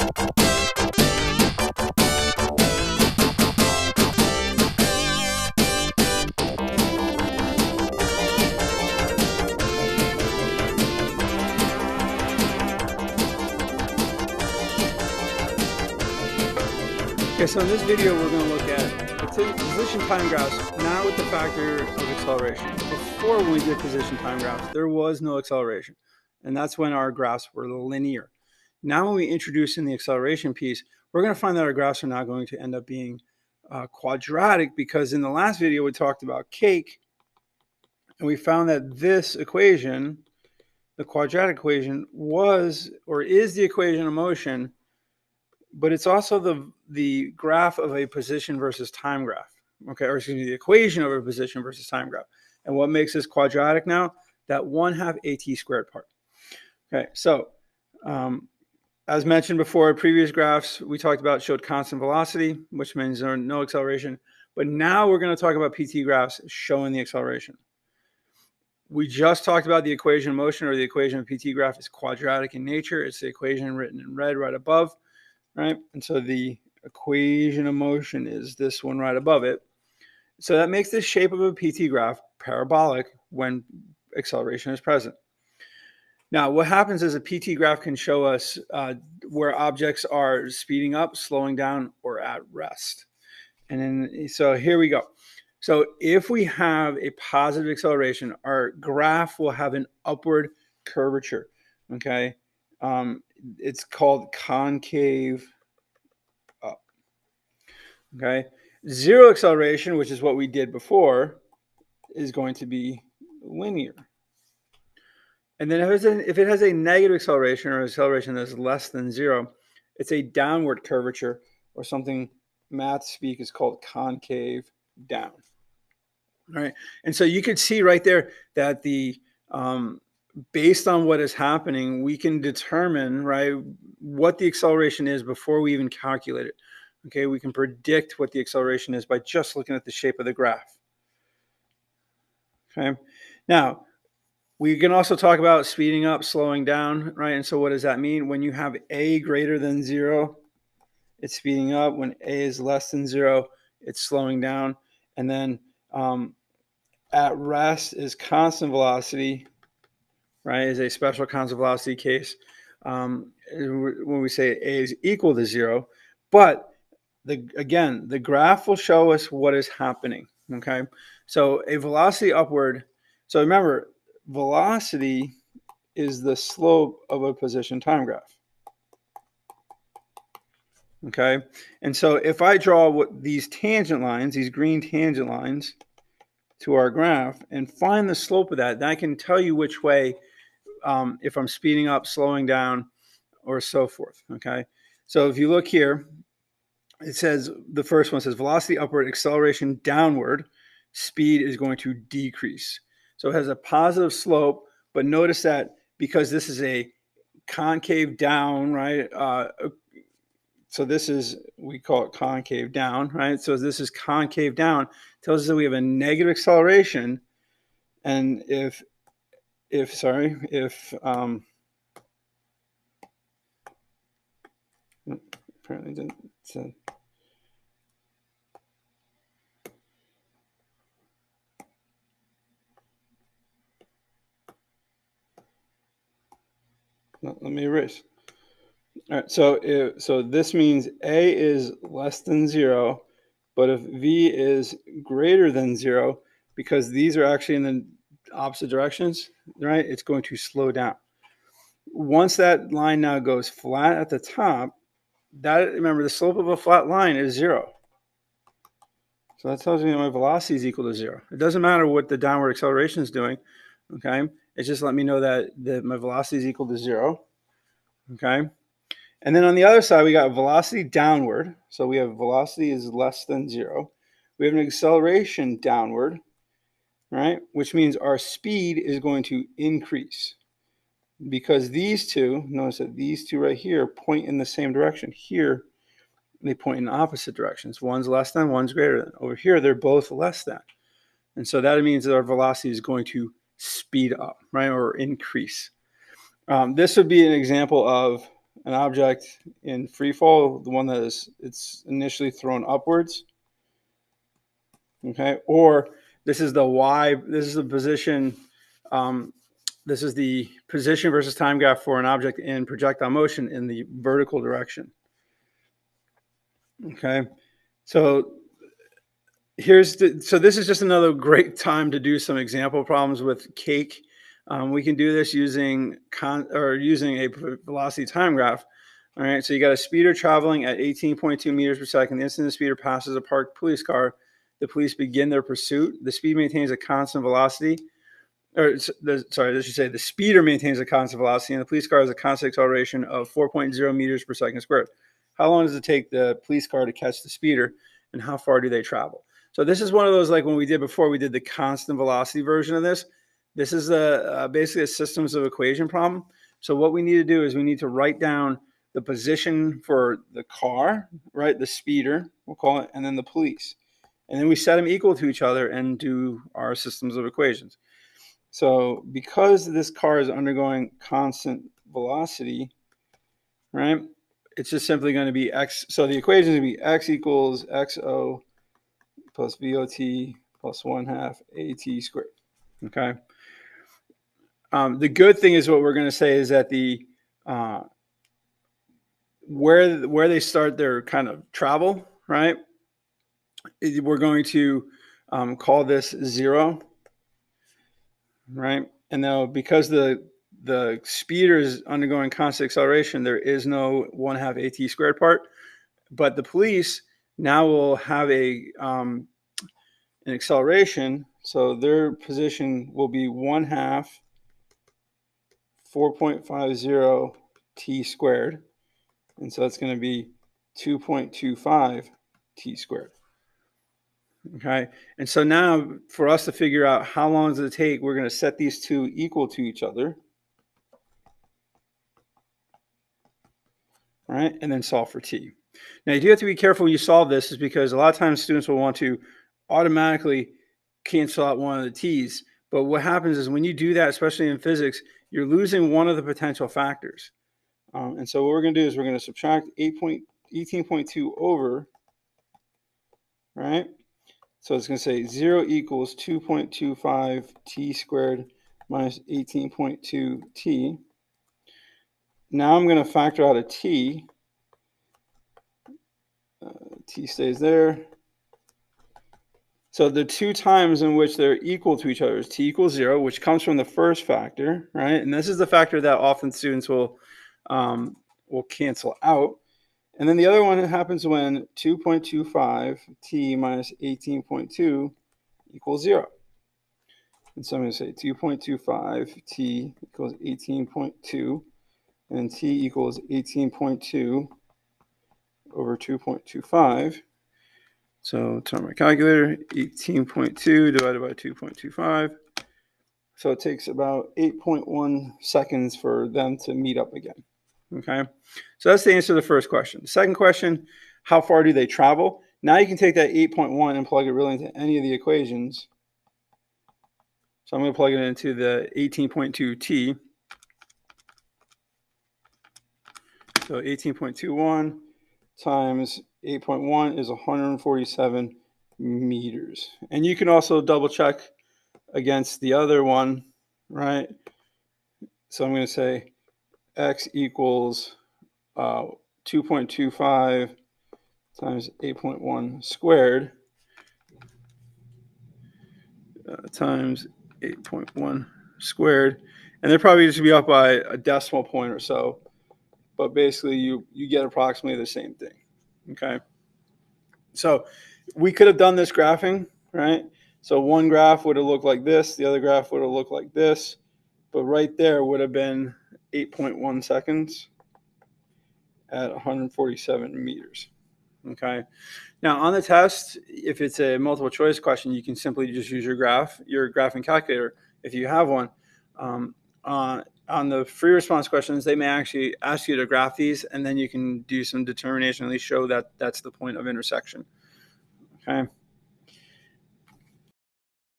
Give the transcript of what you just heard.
Okay, so in this video we're going to look at position time graphs, now with the factor of acceleration. Before we did position time graphs, there was no acceleration, and that's when our graphs were linear. Now when we introduce in the acceleration piece, we're going to find that our graphs are now going to end up being quadratic, because in the last video we talked about cake, and we found that this equation, the quadratic equation, was or is the equation of motion, but it's also the graph of a position versus time graph. Okay, or excuse me, the equation of a position versus time graph. And what makes this quadratic now? That 1/2 AT squared part. Okay, so as mentioned before, previous graphs we talked about showed constant velocity, which means there's no acceleration. But now we're going to talk about PT graphs showing the acceleration. We just talked about the equation of motion, or the equation of PT graph is quadratic in nature. It's the equation written in red right above. Right, and so the equation of motion is this one right above it. So that makes the shape of a PT graph parabolic when acceleration is present. Now, what happens is a PT graph can show us where objects are speeding up, slowing down, or at rest. And then, so here we go. So if we have a positive acceleration, our graph will have an upward curvature. Okay. It's called concave up. Okay, zero acceleration, which is what we did before, is going to be linear. And then if it has a negative acceleration, or acceleration that's less than zero, it's a downward curvature, or something math speak is called concave down. All right, and so you could see right there that the based on what is happening, we can determine, right, what the acceleration is before we even calculate it. Okay, we can predict what the acceleration is by just looking at the shape of the graph. Okay, now we can also talk about speeding up, slowing down, right? And so what does that mean? When you have a greater than 0, it's speeding up. When a is less than 0, it's slowing down. And then at rest is constant velocity, right, is a special constant velocity case when we say a is equal to 0. But again, the graph will show us what is happening. Okay, so a velocity upward. So remember, velocity is the slope of a position time graph. Okay, and so if I draw these tangent lines, these green tangent lines to our graph, and find the slope of that, then I can tell you which way, if I'm speeding up, slowing down, or so forth. Okay, so if you look here, it says, the first one says velocity upward, acceleration downward, speed is going to decrease. So it has a positive slope, but notice that because this is a concave down, right? So this is, we call it concave down, right? So this is concave down, tells us that we have a negative acceleration. And if apparently didn't say. Let me erase. All right, so this means a is less than 0, but if v is greater than 0, because these are actually in the opposite directions, right, it's going to slow down. Once that line now goes flat at the top, that, remember, the slope of a flat line is 0. So that tells me that my velocity is equal to 0. It doesn't matter what the downward acceleration is doing. Okay, it's just let me know that my velocity is equal to 0. Okay, and then on the other side we got velocity downward. So we have velocity is less than 0. We have an acceleration downward, right, which means our speed is going to increase, because these two, notice that these two right here point in the same direction. Here they point in opposite directions. One's less than, one's greater than. Over here they're both less than, and so that means that our velocity is going to speed up, right, or increase. This would be an example of an object in free fall, the one that it's initially thrown upwards. Okay, or this is the y. This is the position. This is the position versus time graph for an object in projectile motion in the vertical direction. Okay, so so this is just another great time to do some example problems with cake. We can do this using a velocity time graph. All right, so you got a speeder traveling at 18.2 meters per second. The instant the speeder passes a parked police car, the police begin their pursuit. The speed maintains a constant velocity. Sorry, I should say the speeder maintains a constant velocity, and the police car has a constant acceleration of 4.0 meters per second squared. How long does it take the police car to catch the speeder, and how far do they travel? So this is one of those, like when we did before, we did the constant velocity version of this. This is basically a systems of equation problem. So what we need to do is we need to write down the position for the car, right? The speeder, we'll call it, and then the police. And then we set them equal to each other and do our systems of equations. So because this car is undergoing constant velocity, right? It's just simply going to be x. So the equation is going to be x equals xo plus VOT plus 1/2 AT squared. Okay. The good thing is what we're going to say is that the where they start their kind of travel, right? We're going to call this 0, right? And now because the speeder is undergoing constant acceleration, there is no 1/2 AT squared part, but the police now will have an acceleration. So their position will be 1/2 4.50 t squared. And so that's going to be 2.25 t squared. Okay. And so now for us to figure out how long does it take, we're going to set these two equal to each other. Right. And then solve for t. Now you do have to be careful when you solve this, is because a lot of times students will want to automatically cancel out one of the t's. But what happens is when you do that, especially in physics, you're losing one of the potential factors. And so what we're going to do is we're going to subtract 18.2 over, right? So it's going to say 0 equals 2.25 t squared minus 18.2 t. Now I'm going to factor out a t. T stays there. So the two times in which they're equal to each other is t equals 0, which comes from the first factor, right? And this is the factor that often students will cancel out. And then the other one happens when 2.25 t minus 18.2 equals 0. And so I'm going to say 2.25 t equals 18.2, and t equals 18.2 over 2.25. So turn my calculator, 18.2 divided by 2.25. So it takes about 8.1 seconds for them to meet up again. Okay, so that's the answer to the first question. The second question, how far do they travel? Now you can take that 8.1 and plug it really into any of the equations. So I'm going to plug it into the 18.2 t. So 18.21 times 8.1 is 147 meters. And you can also double check against the other one, right? So I'm going to say x equals 2.25 times 8.1 squared times 8.1 squared. And they're probably just be off by a decimal point or so. But basically, you get approximately the same thing. Okay. So we could have done this graphing, right? So one graph would have looked like this. The other graph would have looked like this. But right there would have been 8.1 seconds at 147 meters. Okay. Now on the test, if it's a multiple choice question, you can simply just use your graphing calculator if you have one. On the free response questions, they may actually ask you to graph these, and then you can do some determination, at least show that that's the point of intersection. Okay.